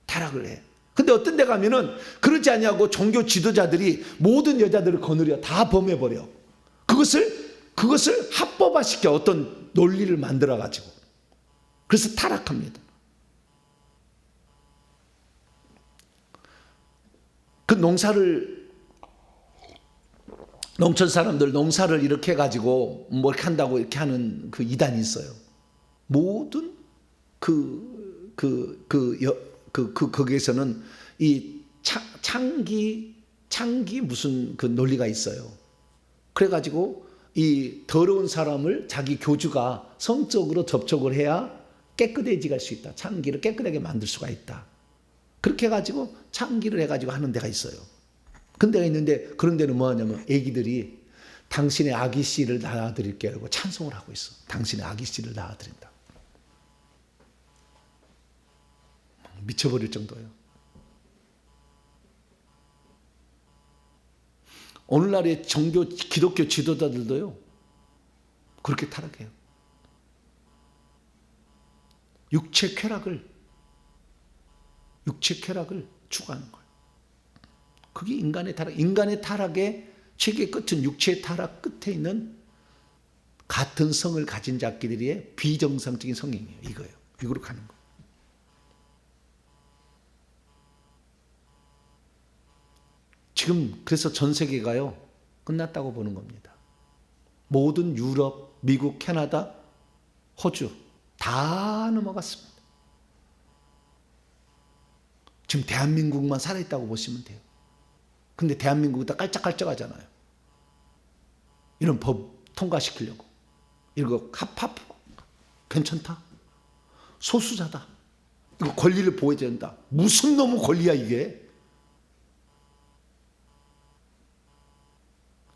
[SPEAKER 1] 타락을 해. 근데 어떤 데 가면은 그러지 않냐고 종교 지도자들이 모든 여자들을 거느려 다 범해버려. 그것을 합법화시켜 어떤 논리를 만들어가지고. 그래서 타락합니다. 그 농촌 사람들 농사를 이렇게 해가지고 뭐 이렇게 한다고 이렇게 하는 그 이단이 있어요. 모든 거기에서는 이 창기 무슨 그 논리가 있어요. 그래가지고 이 더러운 사람을 자기 교주가 성적으로 접촉을 해야 깨끗해지게 할 수 있다. 창기를 깨끗하게 만들 수가 있다. 그렇게 해가지고 창기를 해가지고 하는 데가 있어요. 그런 데가 있는데 그런 데는 뭐 하냐면 애기들이 당신의 아기 씨를 낳아드릴게 하고 찬송을 하고 있어. 당신의 아기 씨를 낳아드린다. 미쳐버릴 정도예요. 오늘날의 기독교 지도자들도요 그렇게 타락해요. 육체 쾌락을 추구하는 거예요. 그게 인간의 타락. 인간의 타락의 최고의 끝은 육체의 타락 끝에 있는 같은 성을 가진 자끼리의 비정상적인 성행이에요. 이거예요. 이거로 가는 거. 지금 그래서 전 세계가요 끝났다고 보는 겁니다. 모든 유럽, 미국, 캐나다, 호주 다 넘어갔습니다. 지금 대한민국만 살아있다고 보시면 돼요. 근데 대한민국이 다 깔짝깔짝하잖아요. 이런 법 통과시키려고. 이거 합법 괜찮다. 소수자다. 이거 권리를 보호해야 된다. 무슨 놈의 권리야 이게.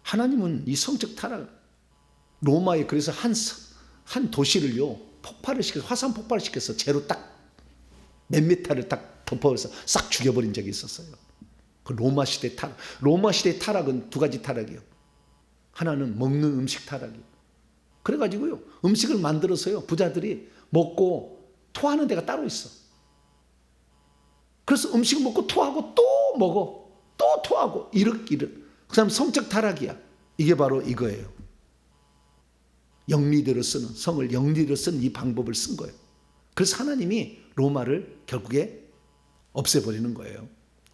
[SPEAKER 1] 하나님은 이 성적 타락, 로마에 그래서 한 도시를요 폭발을 시켜서 화산 폭발을 시켜서 재로 딱 몇 미터를 딱 덮어서 싹 죽여버린 적이 있었어요. 그 로마 시대 타락. 로마 시대 타락은 두 가지 타락이요. 하나는 먹는 음식 타락이요. 그래가지고요 음식을 만들어서요 부자들이 먹고 토하는 데가 따로 있어. 그래서 음식 먹고 토하고 또 먹어, 또 토하고 이렇게. 그 사람 성적 타락이야. 이게 바로 이거예요. 영리대로 쓰는, 성을 영리대로 쓰는 이 방법을 쓴 거예요. 그래서 하나님이 로마를 결국에 없애버리는 거예요.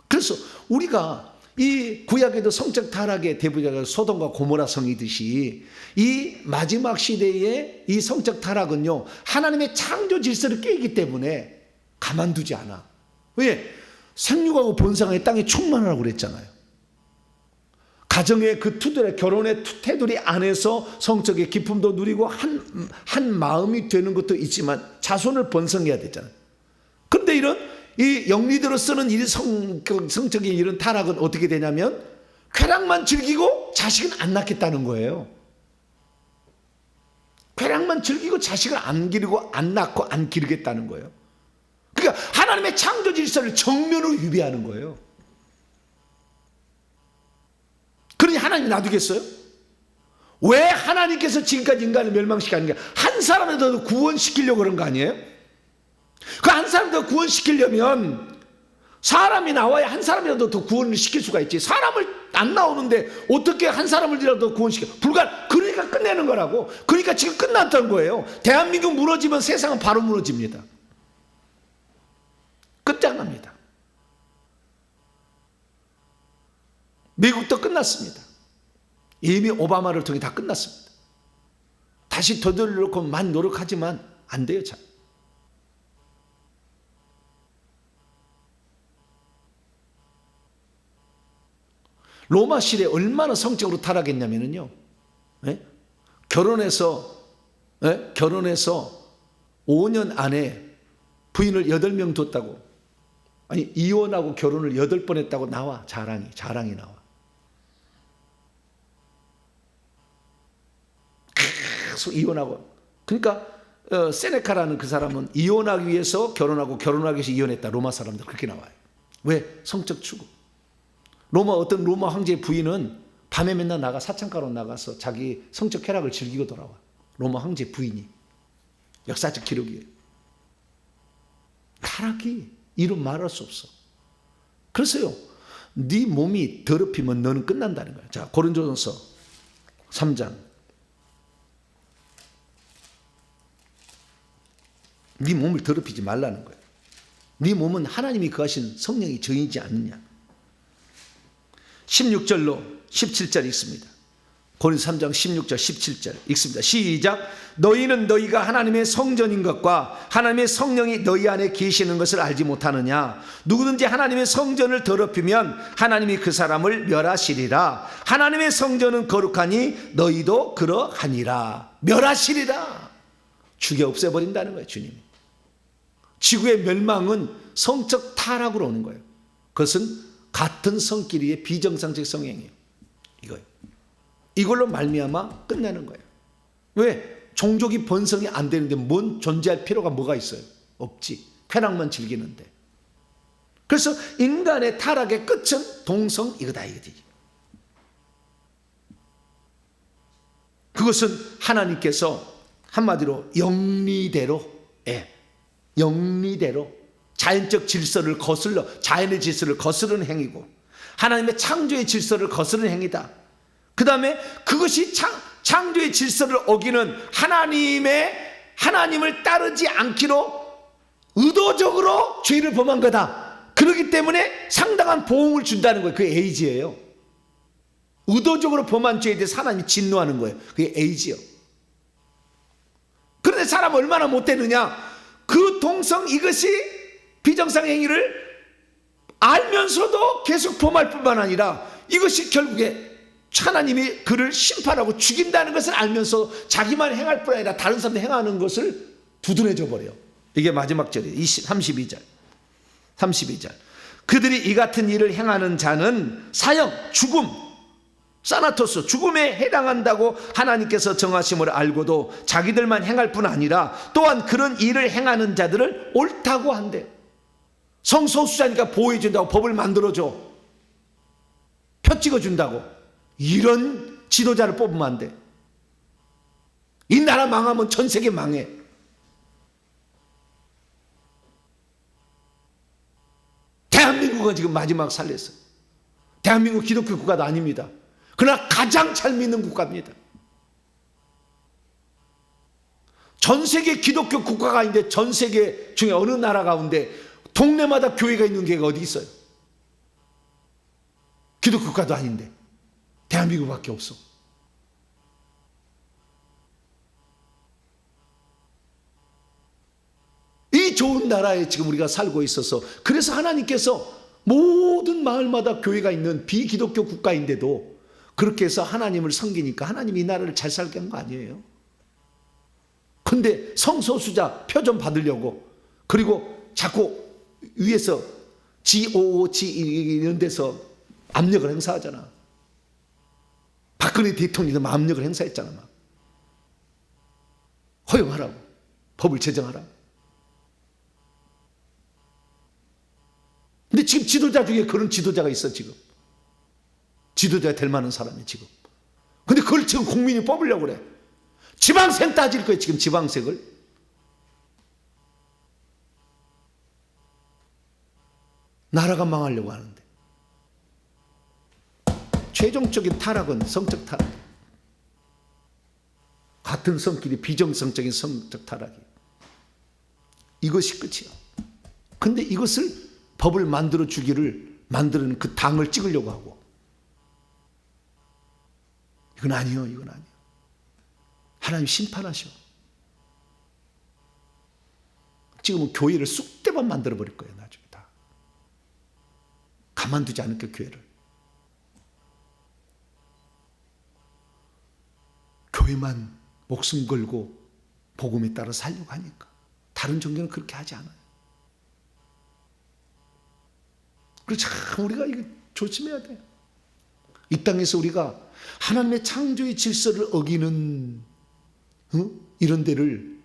[SPEAKER 1] 그래서 우리가 이 구약에도 성적 타락의 대부자가 소돔과 고모라 성이듯이 이 마지막 시대의 이 성적 타락은요 하나님의 창조 질서를 깨기 때문에 가만두지 않아. 왜? 생육하고 번성의 땅에 충만하라고 그랬잖아요. 가정의 그 투들의 결혼의 테두리 안에서 성적의 기쁨도 누리고 한 마음이 되는 것도 있지만 자손을 번성해야 되잖아요. 그런데 이런 이 영리대로 쓰는 성적인 이런 타락은 어떻게 되냐면 쾌락만 즐기고 자식은 안 낳겠다는 거예요. 쾌락만 즐기고 자식을 안 기르고 안 낳고 안 기르겠다는 거예요. 그러니까 하나님의 창조 질서를 정면으로 위배하는 거예요. 그러니 하나님이 놔두겠어요? 왜 하나님께서 지금까지 인간을 멸망시키는 게 한 사람이라도 구원시키려고 그런 거 아니에요? 그 한 사람도 구원시키려면 사람이 나와야 한 사람이라도 더 구원을 시킬 수가 있지. 사람을 안 나오는데 어떻게 한 사람을이라도 구원시켜? 그러니까 끝내는 거라고. 그러니까 지금 끝났던 거예요. 대한민국 무너지면 세상은 바로 무너집니다. 끝장납니다. 미국도 끝났습니다. 이미 오바마를 통해 다 끝났습니다. 다시 되돌리려고 많이 노력하지만 안 돼요. 잘. 로마 시대에 얼마나 성적으로 타락했냐면요. 결혼해서 5년 안에 부인을 8명 뒀다고. 아니 이혼하고 결혼을 8번 했다고 나와. 자랑이 나와. 계속 이혼하고. 그러니까 세네카라는 그 사람은 이혼하기 위해서 결혼하고 결혼하기 위해서 이혼했다. 로마 사람들 그렇게 나와요. 왜? 성적 추구. 어떤 로마 황제의 부인은 밤에 맨날 사창가로 나가서 자기 성적 쾌락을 즐기고 돌아와. 로마 황제 부인이. 역사적 기록이에요. 타락이 이루 말할 수 없어. 그래서요, 네 몸이 더럽히면 너는 끝난다는 거야. 자, 고린도전서 3장. 네 몸을 더럽히지 말라는 거야. 네 몸은 하나님이 거하신 성령이 저이지 않느냐. 16절로 17절 읽습니다. 고린도서 3장 16절 17절 읽습니다. 시작. 너희는 너희가 하나님의 성전인 것과 하나님의 성령이 너희 안에 계시는 것을 알지 못하느냐. 누구든지 하나님의 성전을 더럽히면 하나님이 그 사람을 멸하시리라. 하나님의 성전은 거룩하니 너희도 그러하니라. 멸하시리라. 죽여 없애버린다는 거예요. 주님이. 지구의 멸망은 성적 타락으로 오는 거예요. 그것은 같은 성끼리의 비정상적 성행이에요. 이거예요. 이걸로 말미암아 끝내는 거예요. 왜? 종족이 번성이 안 되는데 뭔 존재할 필요가 뭐가 있어요? 없지. 쾌락만 즐기는데. 그래서 인간의 타락의 끝은 동성 이거다 이거지. 그것은 하나님께서 한마디로 영리대로 자연적 질서를 자연의 질서를 거스르는 행위고 하나님의 창조의 질서를 거스르는 행위다. 그 다음에 그것이 창조의 질서를 어기는 하나님을 따르지 않기로 의도적으로 죄를 범한 거다. 그렇기 때문에 상당한 보응을 준다는 거예요. 그게 에이즈예요. 의도적으로 범한 죄에 대해서 하나님이 진노하는 거예요. 그게 에이즈예요. 그런데 사람은 얼마나 못되느냐. 그 동성 이것이 비정상 행위를 알면서도 계속 범할 뿐만 아니라 이것이 결국에 하나님이 그를 심판하고 죽인다는 것을 알면서 자기만 행할 뿐 아니라 다른 사람도 행하는 것을 두둔해줘 버려요. 이게 마지막 절이에요. 32절. 그들이 이 같은 일을 행하는 자는 사형, 죽음, 사나토스, 죽음에 해당한다고 하나님께서 정하심을 알고도 자기들만 행할 뿐 아니라 또한 그런 일을 행하는 자들을 옳다고 한대요. 성소수자니까 보호해준다고 법을 만들어줘. 표 찍어준다고. 이런 지도자를 뽑으면 안 돼. 이 나라 망하면 전 세계 망해. 대한민국은 지금 마지막 살렸어요. 대한민국 기독교 국가도 아닙니다. 그러나 가장 잘 믿는 국가입니다. 전 세계 기독교 국가가 아닌데 전 세계 중에 어느 나라 가운데 동네마다 교회가 있는 게가 어디 있어요? 기독교 국가도 아닌데 대한민국밖에 없어. 이 좋은 나라에 지금 우리가 살고 있어서 그래서 하나님께서 모든 마을마다 교회가 있는 비기독교 국가인데도 그렇게 해서 하나님을 섬기니까 하나님이 이 나라를 잘 살게 한 거 아니에요? 근데 성소수자 표 좀 받으려고 그리고 자꾸 위에서 GOOG 이런 데서 압력을 행사하잖아. 박근혜 대통령도 압력을 행사했잖아. 막. 허용하라고. 법을 제정하라고. 근데 지금 지도자 중에 그런 지도자가 있어 지금. 지도자 될 만한 사람이 지금. 근데 그걸 지금 국민이 뽑으려고 그래. 지방세 따질 거예요 지금 지방세를. 나라가 망하려고 하는데. 최종적인 타락은 성적 타락. 같은 성끼리 비정성적인 성적 타락이. 이것이 끝이야. 근데 이것을 법을 만들어 주기를 만드는 그 당을 찍으려고 하고. 이건 아니요. 이건 아니요. 하나님 심판하셔. 지금은 교회를 쑥대밭 만들어 버릴 거예요. 나중에 다. 가만두지 않을 거예요. 교회를. 교회만 목숨 걸고 복음에 따라 살려고 하니까. 다른 종교는 그렇게 하지 않아요. 그래서 참 우리가 이거 조심해야 돼요. 이 땅에서 우리가 하나님의 창조의 질서를 어기는 이런 데를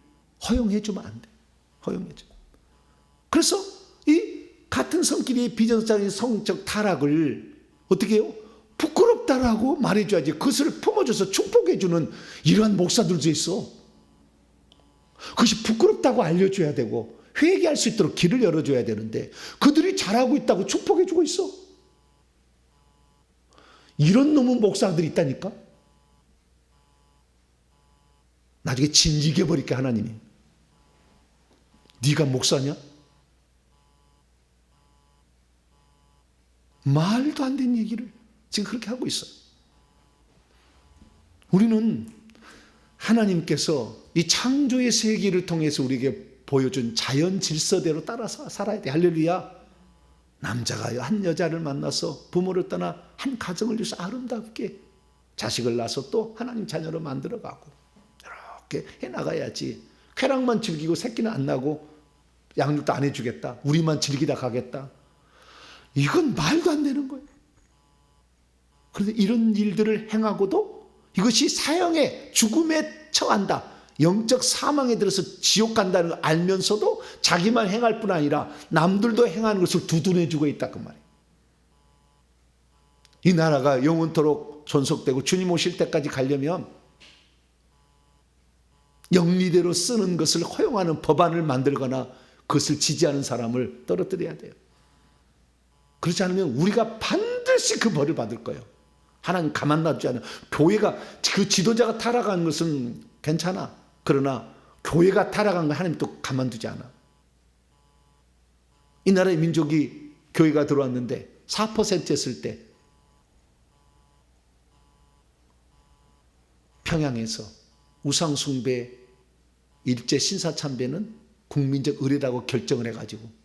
[SPEAKER 1] 허용해주면 안 돼. 허용해줘. 그래서 이 같은 성끼리의 비정상인 성적 타락을 어떻게 해요? 부끄럽다라고 말해줘야지. 그것을 품어줘서 축복해주는 이러한 목사들도 있어. 그것이 부끄럽다고 알려줘야 되고 회개할 수 있도록 길을 열어줘야 되는데 그들이 잘하고 있다고 축복해주고 있어. 이런 놈의 목사들이 있다니까. 나중에 진지게 버릴게 하나님이. 네가 목사냐? 말도 안 되는 얘기를 지금 그렇게 하고 있어요. 우리는 하나님께서 이 창조의 세계를 통해서 우리에게 보여준 자연 질서대로 따라서 살아야 돼. 할렐루야. 남자가 한 여자를 만나서 부모를 떠나 한 가정을 위해서 아름답게 자식을 낳아서 또 하나님 자녀로 만들어가고 이렇게 해나가야지. 쾌락만 즐기고 새끼는 안 나고 양육도 안 해주겠다. 우리만 즐기다 가겠다. 이건 말도 안 되는 거예요. 그런데 이런 일들을 행하고도 이것이 사형에 죽음에 처한다. 영적 사망에 들어서 지옥 간다는 걸 알면서도 자기만 행할 뿐 아니라 남들도 행하는 것을 두둔해주고 있다 그 말이에요. 이 나라가 영원토록 존속되고 주님 오실 때까지 가려면 영리대로 쓰는 것을 허용하는 법안을 만들거나 그것을 지지하는 사람을 떨어뜨려야 돼요. 그렇지 않으면 우리가 반드시 그 벌을 받을 거예요. 하나님 가만 놔두지 않아요. 교회가 그 지도자가 타락한 것은 괜찮아. 그러나 교회가 타락한 거 하나님 또 가만두지 않아. 이 나라의 민족이 교회가 들어왔는데 4%였을 때 평양에서 우상숭배 일제 신사참배는 국민적 의례라고 결정을 해가지고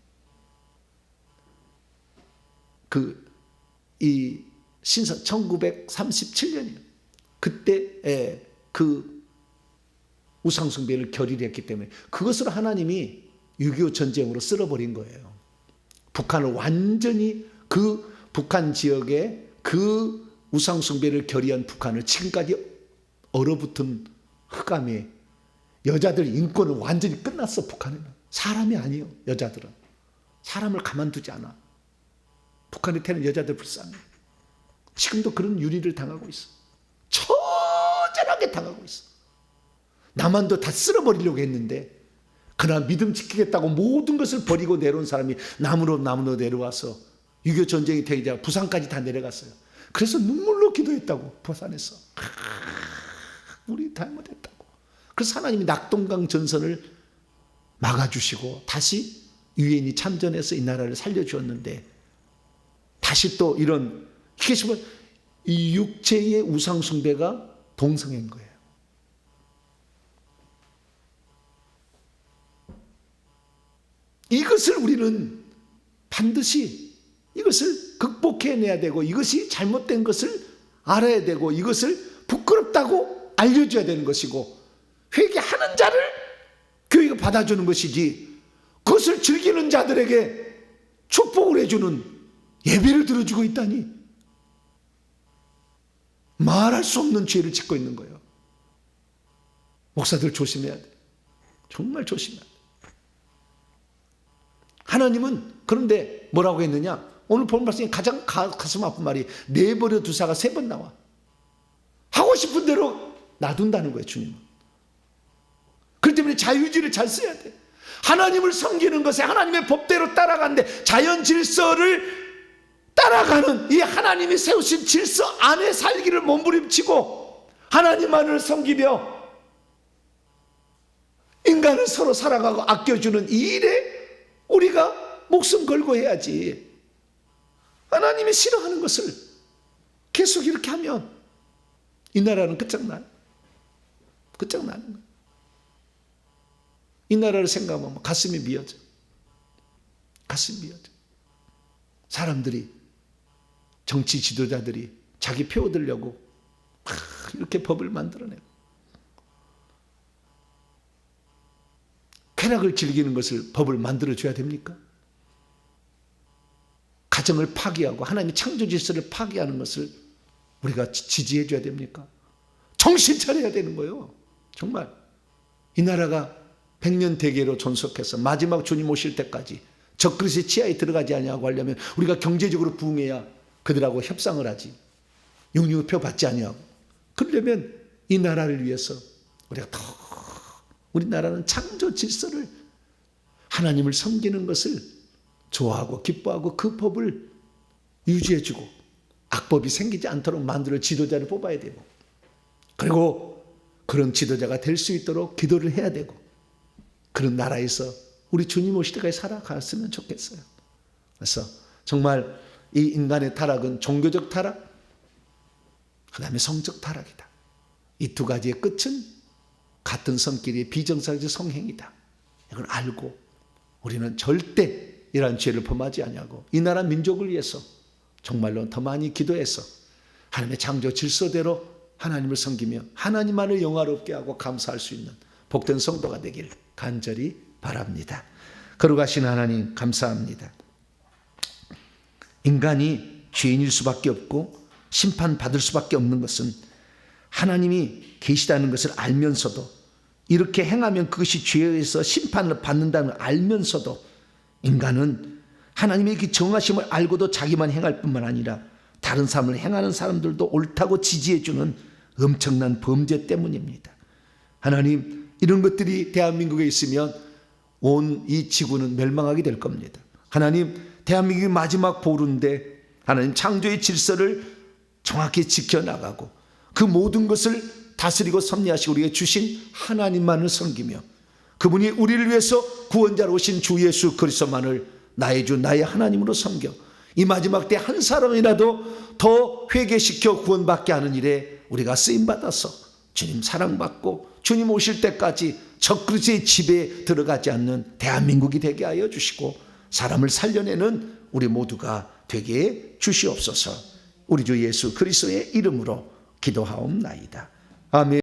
[SPEAKER 1] 이 신사 1937년이에요. 그때 그 우상숭배를 결의했기 때문에 그것으로 하나님이 6.25 전쟁으로 쓸어버린 거예요. 북한을 완전히 그 북한 지역에 그 우상숭배를 결의한 북한을 지금까지 얼어붙은 흑암에 여자들 인권은 완전히 끝났어. 북한에는 사람이 아니에요. 여자들은 사람을 가만두지 않아. 북한에 태어난 여자들 불쌍해. 지금도 그런 유리를 당하고 있어. 처절하게 당하고 있어. 남한도 다 쓸어버리려고 했는데 그러나 믿음 지키겠다고 모든 것을 버리고 내려온 사람이 남으로 내려와서 6.25 전쟁이 되자 부산까지 다 내려갔어요. 그래서 눈물로 기도했다고. 부산에서 우리 잘못했다고. 그래서 하나님이 낙동강 전선을 막아주시고 다시 유엔이 참전해서 이 나라를 살려주었는데 다시 또 이런 이게 이 육체의 우상숭배가 동성애인 거예요. 이것을 우리는 반드시 이것을 극복해내야 되고 이것이 잘못된 것을 알아야 되고 이것을 부끄럽다고 알려줘야 되는 것이고 회개하는 자를 교회가 받아주는 것이지 그것을 즐기는 자들에게 축복을 해주는 예배를 들어주고 있다니 말할 수 없는 죄를 짓고 있는 거예요. 목사들 조심해야 돼. 정말 조심해야 돼. 하나님은 그런데 뭐라고 했느냐? 오늘 본 말씀에 가장 가슴 아픈 말이 내버려 두사가 3번 나와. 하고 싶은 대로 놔둔다는 거예요. 주님은. 그렇기 때문에 자유의지를 잘 써야 돼. 하나님을 섬기는 것에 하나님의 법대로 따라가는데 자연 질서를 따라가는 이 하나님이 세우신 질서 안에 살기를 몸부림치고 하나님만을 섬기며 인간을 서로 사랑하고 아껴주는 이 일에 우리가 목숨 걸고 해야지. 하나님이 싫어하는 것을 계속 이렇게 하면 이 나라는 끝장나는 거예요. 이 나라를 생각하면 가슴이 미어져. 사람들이 정치 지도자들이 자기 표 얻으려고 이렇게 법을 만들어내고 쾌락을 즐기는 것을 법을 만들어줘야 됩니까? 가정을 파괴하고 하나님의 창조 질서를 파괴하는 것을 우리가 지지해 줘야 됩니까? 정신 차려야 되는 거예요. 정말 이 나라가 100년 대계로 존속해서 마지막 주님 오실 때까지 적그리스의 치하에 들어가지 아니하고 하려면 우리가 경제적으로 부흥해야 그들하고 협상을 하지. 육류표 받지 아니하고. 그러려면 이 나라를 위해서 우리가 더 우리나라는 창조 질서를 하나님을 섬기는 것을 좋아하고 기뻐하고 그 법을 유지해주고 악법이 생기지 않도록 만들 지도자를 뽑아야 되고 그리고 그런 지도자가 될 수 있도록 기도를 해야 되고 그런 나라에서 우리 주님 오실 때까지 살아갔으면 좋겠어요. 그래서 정말 이 인간의 타락은 종교적 타락, 그 다음에 성적 타락이다. 이 두 가지의 끝은 같은 성끼리의 비정상적 성행이다. 이걸 알고 우리는 절대 이러한 죄를 범하지 아니하고 이 나라 민족을 위해서 정말로 더 많이 기도해서 하나님의 창조 질서대로 하나님을 섬기며 하나님만을 영화롭게 하고 감사할 수 있는 복된 성도가 되길 간절히 바랍니다. 거룩하신 하나님 감사합니다. 인간이 죄인일 수밖에 없고 심판받을 수밖에 없는 것은 하나님이 계시다는 것을 알면서도 이렇게 행하면 그것이 죄에 의해서 심판을 받는다는 걸 알면서도 인간은 하나님의 그 정하심을 알고도 자기만 행할 뿐만 아니라 다른 사람을 행하는 사람들도 옳다고 지지해주는 엄청난 범죄 때문입니다. 하나님, 이런 것들이 대한민국에 있으면 온 이 지구는 멸망하게 될 겁니다. 하나님, 대한민국이 마지막 보루인데 하나님 창조의 질서를 정확히 지켜나가고 그 모든 것을 다스리고 섭리하시고 우리에게 주신 하나님만을 섬기며 그분이 우리를 위해서 구원자로 오신 주 예수 그리스도만을 나의 주 나의 하나님으로 섬겨 이 마지막 때 한 사람이라도 더 회개시켜 구원받게 하는 일에 우리가 쓰임받아서 주님 사랑받고 주님 오실 때까지 적그리스의 집에 들어가지 않는 대한민국이 되게 하여 주시고 사람을 살려내는 우리 모두가 되게 주시옵소서. 우리 주 예수 그리스도의 이름으로 기도하옵나이다. 아멘.